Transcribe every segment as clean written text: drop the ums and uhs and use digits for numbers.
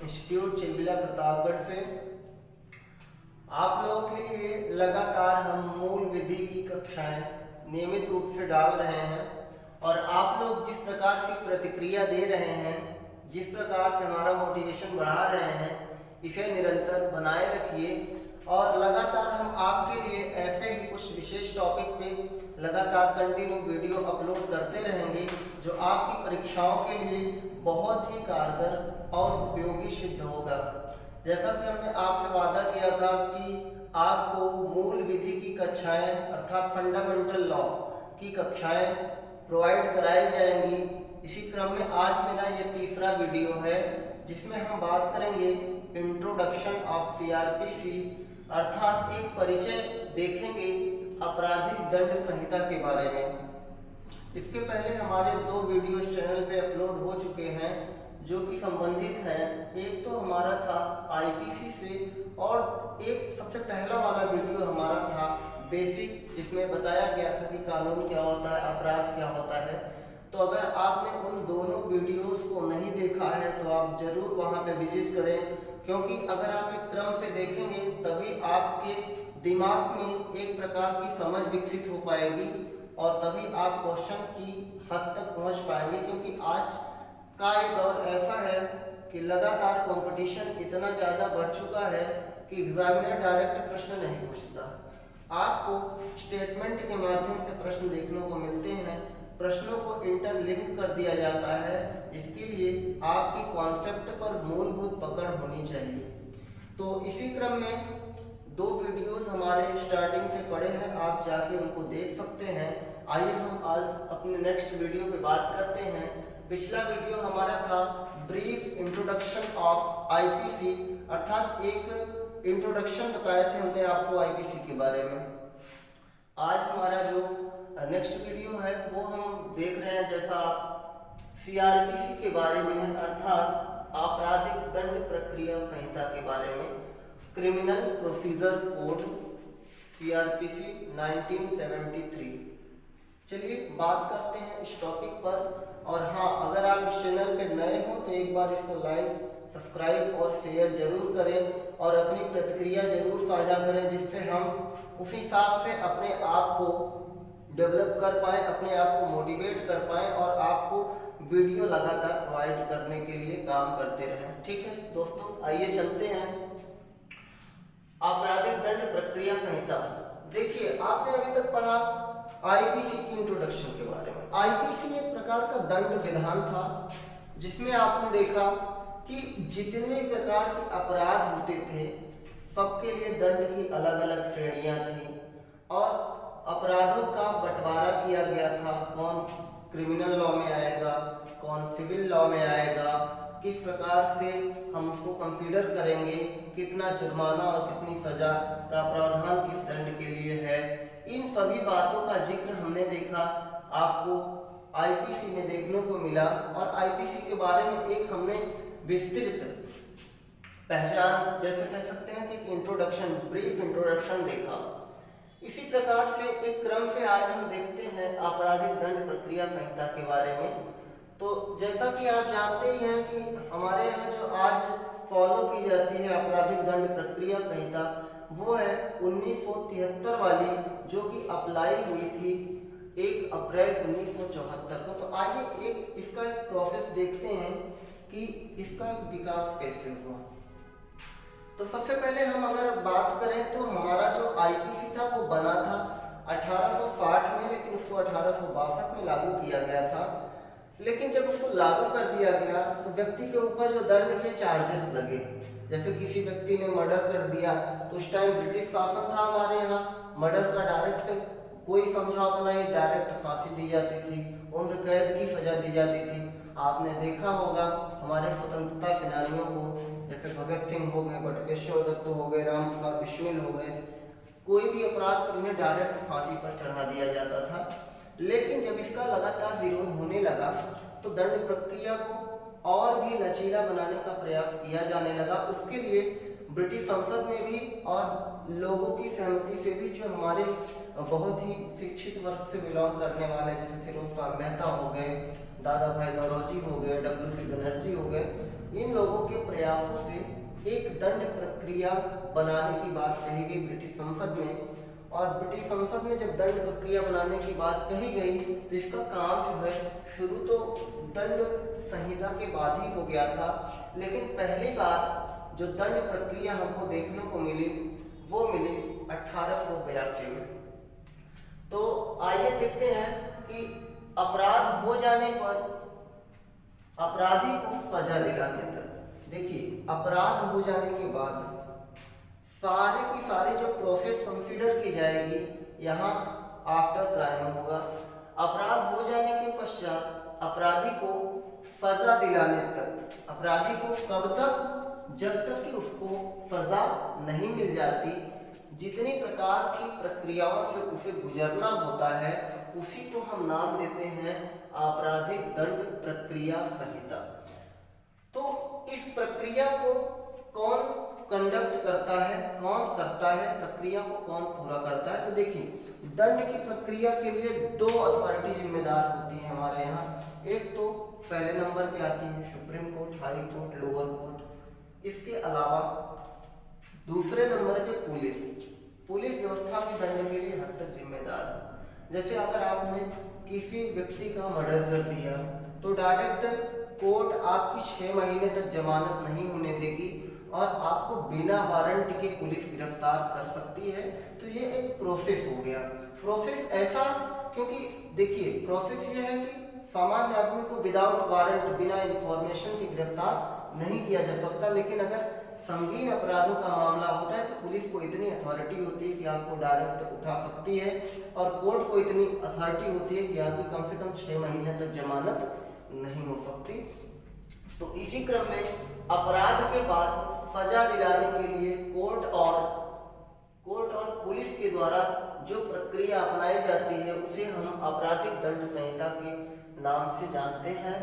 Institute Chilbila Pratapgarh से। आप लोगों के लिए लगातार हम मूल विधि की कक्षाएं नियमित रूप से डाल रहे हैं और आप लोग जिस प्रकार की प्रतिक्रिया दे रहे हैं, जिस प्रकार से हमारा मोटिवेशन बढ़ा रहे हैं, इसे निरंतर बनाए रखिए और लगातार हम आपके लिए ऐसे ही कुछ विशेष टॉपिक पे लगातार कंटिन्यू वीडियो अपलोड करते रहेंगे जो आपकी परीक्षाओं के लिए बहुत ही कारगर और उपयोगी सिद्ध होगा। जैसा कि हमने आपसे वादा किया था कि आपको मूल विधि की कक्षाएं अर्थात फंडामेंटल लॉ की कक्षाएं प्रोवाइड कराई जाएंगी। इसी क्रम में आज मेरा ये तीसरा वीडियो है जिसमें हम बात करेंगे इंट्रोडक्शन ऑफ सीआरपीसी अर्थात एक परिचय देखेंगे आपराधिक दंड संहिता के बारे में। इसके पहले हमारे 2 वीडियो चैनल पे अपलोड हो चुके हैं जो कि संबंधित हैं। एक तो हमारा था आईपीसी से और एक सबसे पहला वाला वीडियो हमारा था बेसिक, जिसमें बताया गया था कि कानून क्या होता है, अपराध क्या होता है। तो अगर आपने उन दोनों वीडियोस को नहीं देखा है तो आप जरूर वहां पे विजिट करें, क्योंकि अगर आप एक क्रम से देखेंगे तभी आपके दिमाग में एक प्रकार की समझ विकसित हो पाएगी और तभी आप क्वेश्चन की हद तक पहुंच पाएंगे। क्योंकि आज का ये दौर ऐसा है कि लगातार कंपटीशन इतना ज़्यादा बढ़ चुका है कि एग्जामिनर डायरेक्ट प्रश्न नहीं पूछता, आपको स्टेटमेंट के माध्यम से प्रश्न देखने को मिलते हैं, प्रश्नों को इंटरलिंक कर दिया जाता है। इसके लिए आपकी कॉन्सेप्ट पर मूलभूत पकड़ होनी चाहिए। तो इसी क्रम में 2 वीडियोस हमारे स्टार्टिंग से पड़े हैं, आप जाके उनको देख सकते हैं। आइए हम आज अपने नेक्स्ट वीडियो पे बात करते हैं। पिछला वीडियो हमारा था ब्रीफ इंट्रोडक्शन ऑफ आईपीसी अर्थात एक इंट्रोडक्शन बताए थे हमने आपको आईपीसी के बारे में। आज हमारा जो नेक्स्ट वीडियो है वो हम देख रहे हैं जैसा सीआरपीसी के बारे में है अर्थात आपराधिक दंड प्रक्रिया संहिता के बारे में, क्रिमिनल प्रोसीजर कोड सीआरपीसी 1973। चलिए बात करते हैं इस टॉपिक पर। और हाँ, अगर आप इस चैनल पे नए हो तो एक बार इसको लाइक, सब्सक्राइब और शेयर जरूर करें और अपनी प्रतिक्रिया जरूर साझा करें, जिससे हम उस हिसाब से अपने आप को डेवलप कर पाएँ, अपने आप को मोटिवेट कर पाएँ और आपको वीडियो लगातार प्रोवाइड करने के लिए काम करते रहें। ठीक है दोस्तों, आइए चलते हैं आपराधिक दंड प्रक्रिया संहिता। देखिए, आपने अभी तक पढ़ा आईपीसी की इंट्रोडक्शन के बारे में। आईपीसी एक प्रकार का दंड विधान था जिसमें आपने देखा कि जितने प्रकार के अपराध होते थे सबके लिए दंड की अलग अलग श्रेणियां थी और अपराधों का बंटवारा किया गया था, कौन क्रिमिनल लॉ में आएगा, कौन सिविल लॉ में आएगा, किस प्रकार से हम उसको कंसीडर करेंगे, कितना जुर्माना और कितनी सजा का प्रावधान किस दंड के लिए है। इन सभी बातों का जिक्र हमने देखा, आपको आईपीसी में देखने को मिला और आईपीसी के बारे में एक हमने विस्तृत पहचान जैसे कह सकते हैं कि इंट्रोडक्शन, ब्रीफ इंट्रोडक्शन देखा। इसी प्रकार से एक क्रम से आज हम देखते हैं आपराधिक दंड प्रक्रिया संहिता के बारे में। तो जैसा कि आप जानते ही हैं कि हमारे यहाँ जो आज फॉलो की जाती है आपराधिक दंड प्रक्रिया संहिता वो है 1973 वाली, जो कि अप्लाई हुई थी 1 अप्रैल 1974 को। तो आइए इसका एक प्रोसेस देखते हैं कि इसका एक विकास कैसे हुआ। तो सबसे पहले हम अगर बात करें तो हमारा जो आईपीसी था वो बना था 1860 में, लेकिन उसको 1862 में लागू किया गया था। लेकिन जब उसको लागू कर दिया गया तो व्यक्ति के ऊपर जो दंड के चार्जेस लगे, जैसे किसी व्यक्ति ने मर्डर कर दिया तो उस टाइम ब्रिटिश शासन था हमारे यहाँ, मर्डर का डायरेक्ट कोई समझौता नहीं, डायरेक्ट फांसी दी जाती थी, उम्र कैद की सजा दी जाती थी। आपने देखा होगा हमारे स्वतंत्रता सेनानियों को, जैसे भगत सिंह हो गए, बटुकेश्वर दत्त हो गए, राम प्रसाद बिस्मिल हो गए, कोई भी अपराध पर उन्हें डायरेक्ट फांसी पर चढ़ा दिया जाता था। लेकिन जब इसका लगातार विरोध होने लगा तो दंड प्रक्रिया को और भी लचीला बनाने का प्रयास किया जाने लगा। उसके लिए ब्रिटिश संसद में भी और लोगों की सहमति से भी, जो हमारे बहुत ही शिक्षित वर्ग से बिलोंग करने वाले जैसे फिरोज शाह मेहता हो गए, दादा भाई नौरोजी हो गए, डब्ल्यू सी बनर्जी हो गए, इन लोगों के प्रयासों से एक दंड प्रक्रिया बनाने की बात कही गई ब्रिटिश संसद में। और ब्रिटिश संसद में जब दंड प्रक्रिया बनाने की बात कही गई तो इसका काम जो है शुरू तो दंड संहिता के बाद ही हो गया था, लेकिन पहली बार जो दंड प्रक्रिया हमको देखने को मिली वो मिली 1882 में। तो आइए देखते हैं कि अपराध हो जाने पर अपराधी को सजा दिलाने तक, देखिए अपराध हो जाने के बाद सारे की सारी जो प्रोसेस कंसीडर की जाएगी यहाँ आफ्टर क्राइम होगा। अपराध हो जाने के पश्चात अपराधी को सजा दिलाने तक, अपराधी को कब तक, जब तक कि उसको सजा नहीं मिल जाती, जितनी प्रकार की प्रक्रियाओं से उसे गुजरना होता है उसी को हम नाम देते हैं आपराधिक दंड प्रक्रिया संहिता। तो इस प्रक्रिया को कौन कंडक्ट करता है, कौन करता है, प्रक्रिया को कौन पूरा करता है? तो देखिए दंड की प्रक्रिया के लिए दो अथॉरिटी जिम्मेदार होती है हमारे यहाँ। एक तो पहले नंबर पे आती है supreme court, high court, lower court. इसके अलावा दूसरे नंबर पे पुलिस, पुलिस व्यवस्था भी दंड के लिए हद तक जिम्मेदार है। जैसे अगर आपने किसी व्यक्ति का मर्डर कर दिया तो डायरेक्ट कोर्ट आपकी 6 महीने तक जमानत नहीं होने देगी और आपको बिना वारंट के पुलिस गिरफ्तार कर सकती है। तो ये एक प्रोसेस हो गया। प्रोसेस ऐसा क्योंकि देखिए प्रोसेस ये है कि सामान्य आदमी को विदाउट वारंट, बिना इंफॉर्मेशन के गिरफ्तार नहीं किया जा सकता, लेकिन अगर संगीन अपराधों का मामला होता है तो पुलिस को इतनी अथॉरिटी होती है कि आपको डायरेक्ट उठा सकती है और कोर्ट को इतनी अथॉरिटी होती है कि आपकी कम से कम 6 महीने तक जमानत नहीं हो सकती। तो इसी क्रम में अपराध के बाद सजा दिलाने के लिए कोर्ट और पुलिस के द्वारा जो प्रक्रिया अपनाई जाती है उसे हम आपराधिक दंड संहिता के नाम से जानते हैं।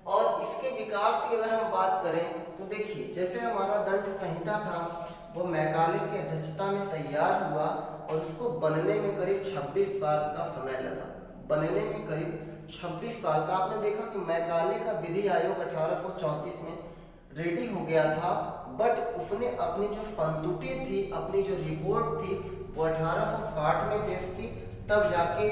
और इसके विकास की अगर हम बात करें तो देखिए जैसे हमारा दंड संहिता था वो मैकाले की अध्यक्षता में तैयार हुआ और उसको बनने में करीब 26 साल का समय लगा। बनने में करीब 26 साल का। आपने देखा कि मैकाले का विधि आयोग 1834 में रेडी हो गया था, बट उसने अपनी जो संतुति थी, अपनी जो रिपोर्ट थी वो 1860 में पेश की। तब जाके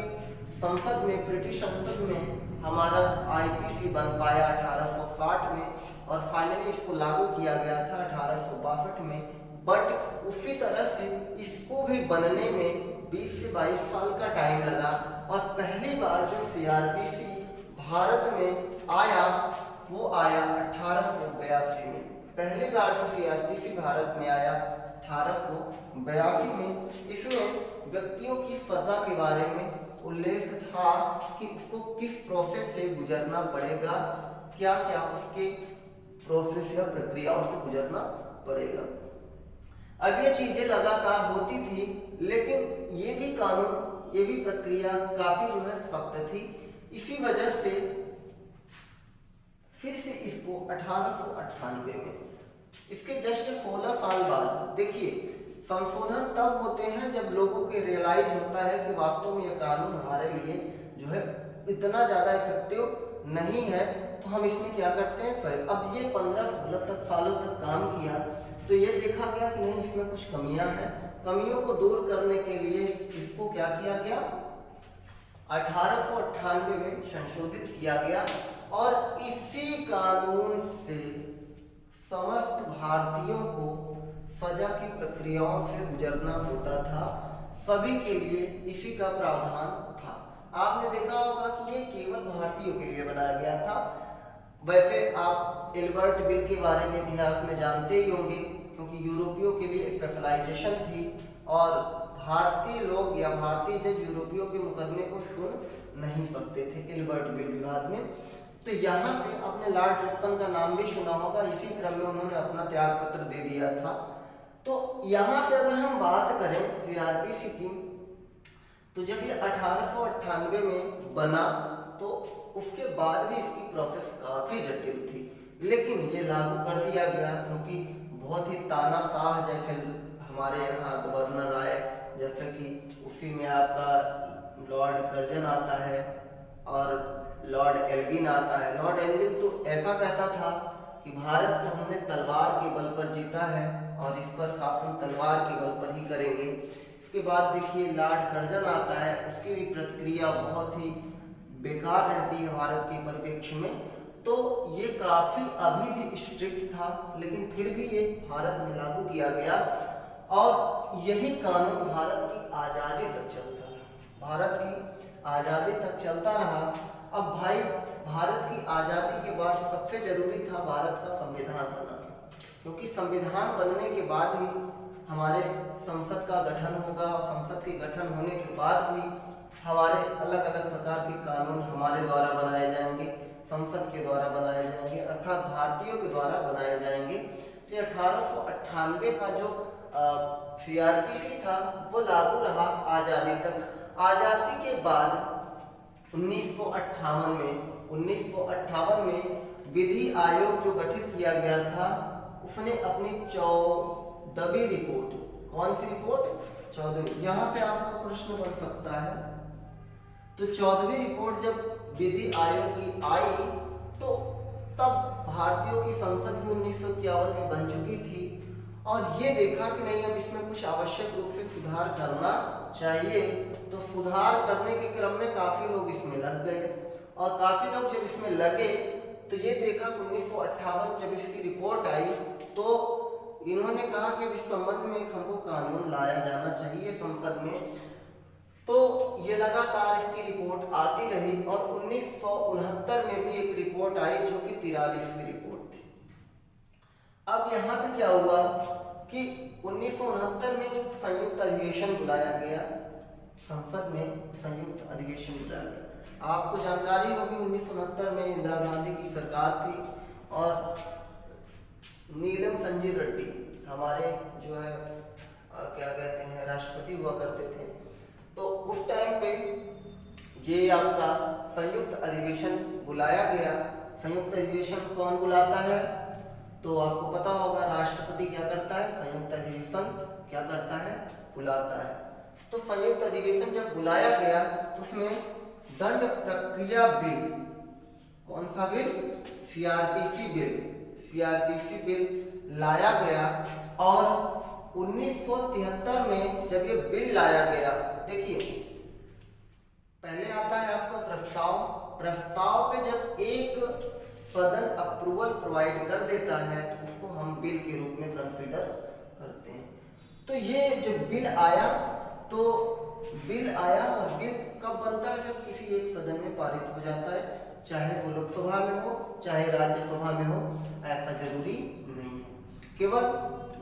संसद में, ब्रिटिश संसद में हमारा आईपीसी बन पाया 1860 में और फाइनली इसको लागू किया गया था 1862 में। बट उसी तरह से इसको भी बनने में 20 से 22 साल का टाइम लगा और पहली बार जो सीआरपीसी भारत में आया वो आया 1882 में। पहली बार जो सीआरपीसी भारत में आया 1882 में। इसमें व्यक्तियों की सजा के बारे में उल्लेख था कि उसको किस प्रोसेस से गुजरना पड़ेगा, क्या क्या उसके प्रोसेस या प्रक्रियाओं से गुजरना पड़ेगा। अब ये चीजें लगातार होती थी, लेकिन ये भी कानून, ये भी प्रक्रिया काफी जो है सख्त थी। इसी वजह से फिर से इसको 1898 में, इसके जस्ट 16 साल बाद, देखिए संशोधन तब होते हैं जब लोगों के रियलाइज होता है कि वास्तव में ये कानून हमारे लिए जो है इतना ज़्यादा इफेक्टिव नहीं है, तो हम इसमें क्या करते हैं फिर। अब ये 15-16 तक सालों तक काम किया तो ये देखा गया कि नहीं, इसमें कुछ कमियां हैं। कमियों को दूर करने के लिए इसको क्या किया गया, 1898 में संशोधित किया गया और इसी कानून से समस्त भारतीयों को सजा की प्रक्रियाओं से गुजरना होता था। सभी के लिए इसी का प्रावधान था। आपने देखा होगा कि ये केवल भारतीयों के लिए बनाया गया था। वैसे आप एल्बर्ट बिल के बारे में इतिहास में जानते ही होंगे, क्योंकि यूरोपियों के लिए स्पेशलाइजेशन थी और भारतीय लोग या भारतीय जज यूरोपियों के मुकदमे को सुन नहीं सकते थे एल्बर्ट बिल विवाद में। तो यहाँ से आपने लॉर्ड रिपन का नाम भी सुना होगा, इसी क्रम में उन्होंने अपना त्याग पत्र दे दिया था। तो यहाँ पे अगर हम बात करें सीआरपीसी की, तो जब ये 1898 में बना तो उसके बाद भी इसकी प्रोसेस काफी जटिल थी, लेकिन ये लागू कर दिया गया क्योंकि बहुत ही तानाशाह जैसे हमारे यहाँ गवर्नर आए, जैसे कि उसी में आपका लॉर्ड कर्जन आता है और लॉर्ड एल्गिन आता है। लॉर्ड एल्गिन तो ऐसा कहता था कि भारत को हमने तलवार के बल पर जीता है और इस पर शासन तलवार के बल पर ही करेंगे। इसके बाद देखिए लॉर्ड कर्जन आता है, उसकी भी प्रतिक्रिया बहुत ही बेकार रहती है भारत के परिप्रेक्ष्य में। तो ये काफी अभी भी स्ट्रिक्ट था, लेकिन फिर भी ये भारत में लागू किया गया और यही कानून भारत की आज़ादी तक चलता रहा। भारत की आज़ादी तक चलता रहा। अब भाई भारत की आज़ादी के बाद सबसे जरूरी था भारत का संविधान बनाना, क्योंकि संविधान बनने के बाद ही हमारे संसद का गठन होगा। संसद के गठन होने के बाद भी हमारे अलग अलग प्रकार के कानून हमारे द्वारा बनाए जाएंगे, संसद के द्वारा बनाए जाएंगे, अर्थात भारतीयों के द्वारा बनाए जाएंगे। तो 1898 का जो सीआरपीसी था वो लागू रहा आज़ादी तक। आज़ादी के बाद 1958 में विधि आयोग जो गठित किया गया था, उसने अपनी 14वीं रिपोर्ट, कौन सी रिपोर्ट, 14वीं, यहाँ पे आपका प्रश्न बन सकता है। तो 14वीं रिपोर्ट जब विधि आयोग की आई तो तब भारतीयों की संसद भी 1951 में बन चुकी थी और ये देखा कि नहीं अब इसमें कुछ आवश्यक रूप से सुधार करना चाहिए। तो सुधार करने के क्रम में काफी लोग इसमें लग गए और काफी लोग जब इसमें लगे तो ये देखा कि 1958 जब इसकी रिपोर्ट आई तो इन्होंने कहा कि अब इस संबंध में एक हमको कानून लाया जाना चाहिए संसद में। तो ये लगातार इसकी रिपोर्ट आती रही और 1969 में भी एक रिपोर्ट आई जो कि 43वीं रिपोर्ट थी। अब यहाँ पे क्या हुआ कि 1969 में एक संयुक्त अधिवेशन बुलाया गया, संसद में संयुक्त अधिवेशन बुलाया गया। आपको जानकारी होगी 1969 में इंदिरा गांधी की सरकार थी और नीलम संजीव रेड्डी हमारे जो है क्या कहते हैं राष्ट्रपति हुआ करते थे। तो उस टाइम पे ये आपका संयुक्त अधिवेशन बुलाया गया। संयुक्त अधिवेशन कौन बुलाता है, तो आपको पता होगा राष्ट्रपति क्या करता है, संयुक्त अधिवेशन क्या करता है, बुलाता है। तो संयुक्त अधिवेशन जब बुलाया गया तो उसमें दंड प्रक्रिया बिल, कौन सा बिल, सीआरपीसी बिल लाया गया और 1973 में जब ये बिल लाया गया, देखिए पहले आता है आपका प्रस्ताव पे जब एक सदन अप्रूवल प्रोवाइड कर देता है तो उसको हम बिल के रूप में कंसीडर करते हैं। तो ये जो बिल आया और बिल कब बनता है, जब किसी एक सदन में पारित हो जाता है, चाहे वो लोकसभा में हो चाहे राज्यसभा में हो, ऐसा जरूरी नहीं है। केवल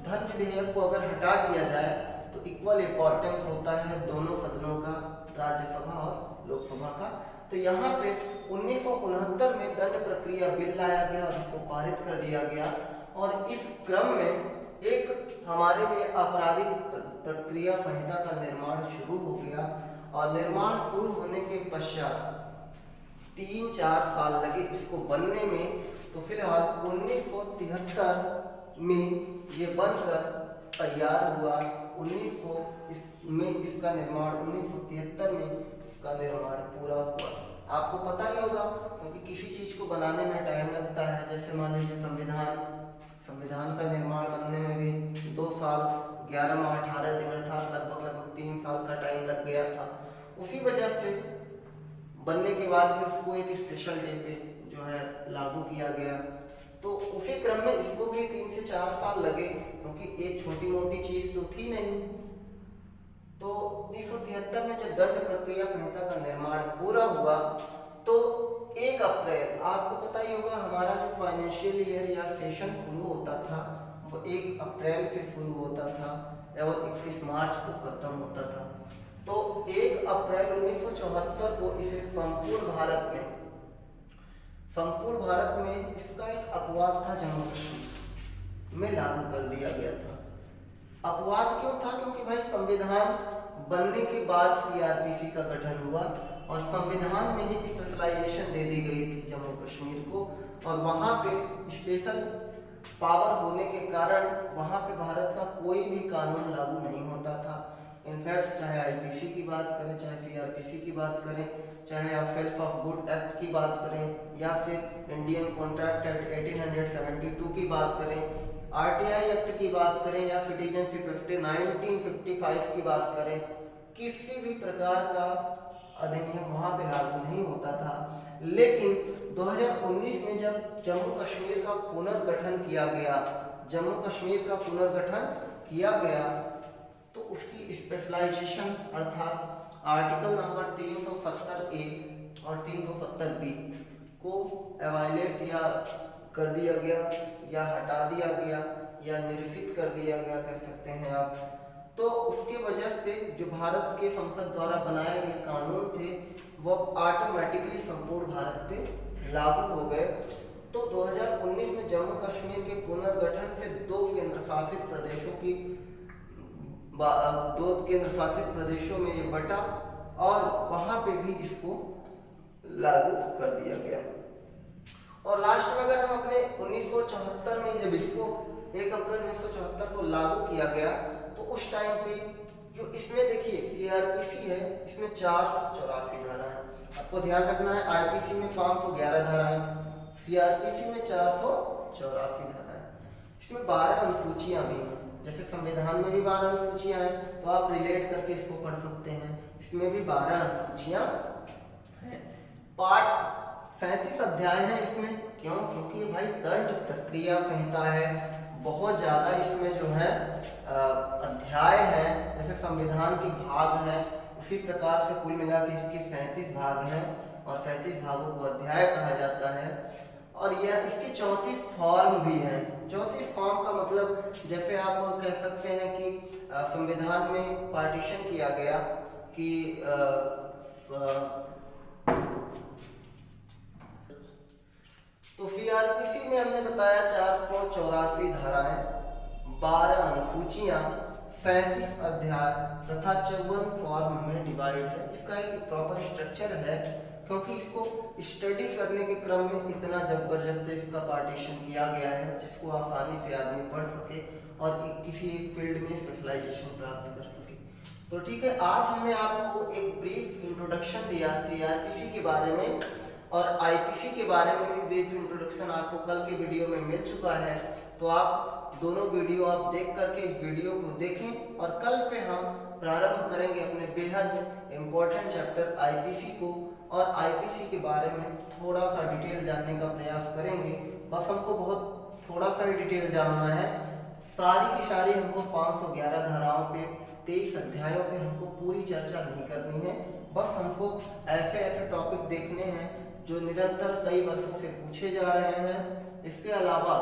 धन विधेयक को अगर हटा दिया जाए तो इक्वल इम्पोर्टेंस होता है दोनों सदनों का, राज्यसभा और लोकसभा का। तो यहाँ पे 1969 में दंड प्रक्रिया बिल लाया गया और इसको पारित कर दिया गया और इस क्रम में एक हमारे लिए आपराधिक प्रक्रिया संहिता का निर्माण शुरू हो गया और निर्माण शुरू होने के पश्चात 3-4 साल लगे इसको बनने में। तो फिलहाल 1973 में ये बनकर तैयार हुआ। 1900 में इसका निर्माण, 1973 में इसका निर्माण पूरा हुआ। आपको पता ही होगा क्योंकि किसी चीज को बनाने में टाइम लगता है, जैसे मान लीजिए संविधान का निर्माण बनने में भी 2 साल 11 माह 18 दिन अर्थात लगभग 3 साल का टाइम लग गया था। उसी वजह से बनने के बाद भी उसको एक स्पेशल डे पे जो है लागू किया गया। तो उसी क्रम में इसको भी 3 से 4 साल लगे क्योंकि एक छोटी मोटी चीज तो थी नहीं। तो 1973 में जब दंड प्रक्रिया संहिता का निर्माण पूरा हुआ तो 1 अप्रैल, आपको पता ही होगा हमारा जो फाइनेंशियल ईयर या सेशन शुरू होता था वो 1 अप्रैल से शुरू होता था और 31 मार्च को खत्म होता था। तो 1 अप्रैल 1974 को इसे संपूर्ण भारत में इसका एक अपवाद था, जम्मू कश्मीर में लागू कर दिया गया था। अपवाद क्यों था, क्योंकि भाई संविधान बनने के बाद सीआरपीसी का गठन हुआ और संविधान में ही स्पेशलाइजेशन दे दी गई थी जम्मू कश्मीर को और वहाँ पे स्पेशल पावर होने के कारण वहाँ पे भारत का कोई भी कानून लागू नहीं होता था। इनफैक्ट चाहे आईपीसी की बात करें, चाहे सीआरपीसी की बात करें, चाहे आप सेल्फ ऑफ गुड एक्ट की बात करें, या फिर इंडियन कॉन्ट्रैक्ट एक्ट 1872 की बात करें, आरटीआई एक्ट की बात करें, या सिटीजनशिप एक्ट 1955 की बात करें, किसी भी प्रकार का अधिनियम वहां पे लागू नहीं होता था। लेकिन 2019 में जब जम्मू कश्मीर का पुनर्गठन किया गया, तो उसकी स्पेशलाइजेशन अर्थात आर्टिकल नंबर 370A और 370B को एवाइलेट या कर दिया गया, या हटा दिया गया, या निरसित कर दिया गया कह सकते हैं आप। तो उसके वजह से जो भारत के संसद द्वारा बनाए गए कानून थे वो ऑटोमेटिकली संपूर्ण भारत पे लागू हो गए। तो 2019 में जम्मू कश्मीर के पुनर्गठन से दो केंद्र शासित प्रदेशों में ये बटा और वहां पे भी इसको लागू कर दिया गया। और लास्ट में अगर हम अपने 1974 में जब इसको 1 अप्रैल 1974 को लागू किया गया, तो उस टाइम पे जो इसमें देखिए सीआरपीसी है, इसमें 484 धारा है, आपको ध्यान रखना है। आईपीसी में 511 धारा है, सीआरपीसी में 484 धारा है। इसमें 12 अनुसूचियां भी हैं, जैसे संविधान में भी 12 अनुसूचियां हैं, तो आप रिलेट करके इसको पढ़ सकते हैं। इसमें भी 12 अनुसूचियां हैं। पार्ट 37 अध्याय है इसमें, क्यों? क्योंकि भाई दंड प्रक्रिया संहिता है, बहुत ज्यादा इसमें जो है अध्याय है। जैसे संविधान के भाग है, उसी प्रकार से कुल मिला के इसके 37 भाग हैं, और 37 भागों को अध्याय कहा जाता है। और यह इसके 34 फॉर्म भी हैं। 34 फॉर्म का मतलब जैसे आप कह सकते हैं कि संविधान में पार्टीशन किया गया कि तो सीआरपीसी में हमने बताया 484 धाराएं, 12 अनुसूचियां, 37 अध्याय तथा 54 फॉर्म में डिवाइड है। इसका एक प्रॉपर स्ट्रक्चर है, क्योंकि इसको स्टडी करने के क्रम में इतना जबरदस्त इसका पार्टीशन किया गया है जिसको आसानी से आदमी पढ़ सके और किसी एक फील्ड में स्पेशलाइजेशन प्राप्त कर सके। तो ठीक है, आज हमने आपको एक ब्रीफ इंट्रोडक्शन दिया सीआरपीसी के बारे में, और आईपीसी के बारे में भी ब्रीफ इंट्रोडक्शन आपको कल के वीडियो में मिल चुका है। तो आप दोनों वीडियो आप देख करके इस वीडियो को देखें, और कल से हम प्रारंभ करेंगे अपने बेहद इम्पोर्टेंट चैप्टर आईपीसी को, और आईपीसी के बारे में थोड़ा सा डिटेल जानने का प्रयास करेंगे। बस हमको बहुत थोड़ा सा डिटेल जानना है, सारी की सारी हमको 511 धाराओं पे 23 अध्यायों पे हमको पूरी चर्चा नहीं करनी है। बस हमको ऐसे ऐसे टॉपिक देखने हैं जो निरंतर कई वर्षों से पूछे जा रहे हैं। इसके अलावा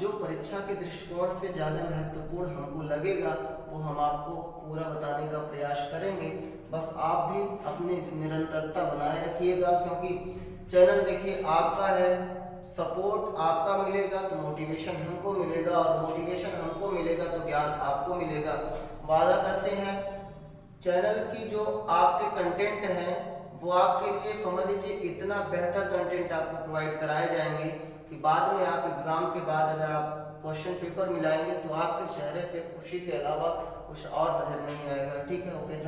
जो परीक्षा के दृष्टिकोण से ज़्यादा महत्वपूर्ण हमको लगेगा वो हम आपको पूरा बताने का प्रयास करेंगे। बस आप भी अपनी निरंतरता बनाए रखिएगा, क्योंकि चैनल देखिए आपका है, सपोर्ट आपका मिलेगा तो मोटिवेशन हमको मिलेगा, और मोटिवेशन हमको मिलेगा तो ज्ञान आपको मिलेगा। वादा करते हैं चैनल की जो आपके कंटेंट हैं वो आपके लिए समझ लीजिए इतना बेहतर कंटेंट आपको प्रोवाइड कराए जाएंगे कि बाद में आप एग्जाम के बाद अगर आप क्वेश्चन पेपर मिलाएंगे तो आपके चेहरे पे खुशी के अलावा कुछ और नजर नहीं आएगा। ठीक है, ओके।